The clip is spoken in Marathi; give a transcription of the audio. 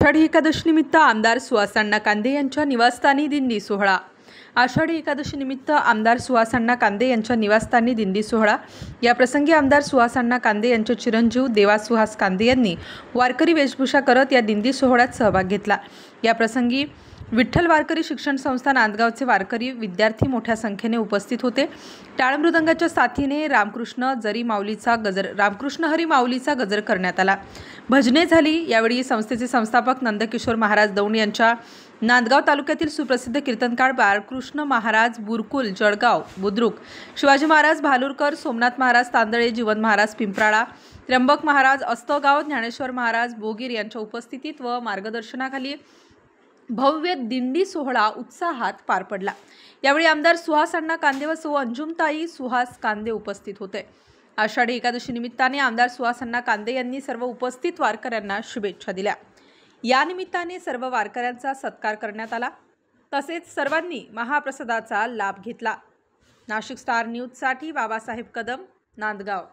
आषाढी एकादशी निमित्त आमदार सुहास अण्णा कांदे यांच्या निवासस्थानी दिंडी सोहळा। आषाढी एकादशी निमित्त आमदार सुहास अण्णा कांदे यांच्या निवासस्थानी दिंडी सोहळा। या प्रसंगी आमदार सुहास अण्णा कांदे यांचे चिरंजीव देवा सुहास कांदे यांनी वारकरी वेशभूषा करत या दिंडी सोहळ्यात सहभाग घेतला। या प्रसंगी विठ्ठल वारकरी शिक्षण संस्था नांदगावचे वारकरी विद्यार्थी मोठ्या संख्येने उपस्थित होते। टाळ मृदंगाच्या साथीने रामकृष्ण हरी माऊलीचा गजर करण्यात आला। भजने झाली। यावेळी संस्थेचे संस्थापक नंदकिशोर महाराज दौंड यांच्या नांदगाव तालुक्यातील सुप्रसिद्ध कीर्तनकार बाळकृष्ण महाराज बुरकुल जळगाव बुद्रुक, शिवाजी महाराज भालुरकर, सोमनाथ महाराज तांदळे, जीवन महाराज पिंपराळा, त्र्यंबक महाराज अस्तगाव, ज्ञानेश्वर महाराज बोगीर यांच्या उपस्थितीत व मार्गदर्शनाखाली भव्य दिंडी सोहळा उत्साहात पार पडला। यावेळी आमदार सुहास अण्णा कांदे व सौ अंजुमताई सुहास कांदे उपस्थित होते। आषाढी एकादशी निमित्ताने आमदार सुहास अण्णा कांदे यांनी सर्व उपस्थित वारकऱ्यांना शुभेच्छा दिल्या। या निमित्ताने सर्व वारकऱ्यांचा सत्कार करण्यात आला, तसेच सर्वांनी महाप्रसादाचा लाभ घेतला। नाशिक स्टार न्यूज साठी बाबासाहेब कदम, नांदगाव।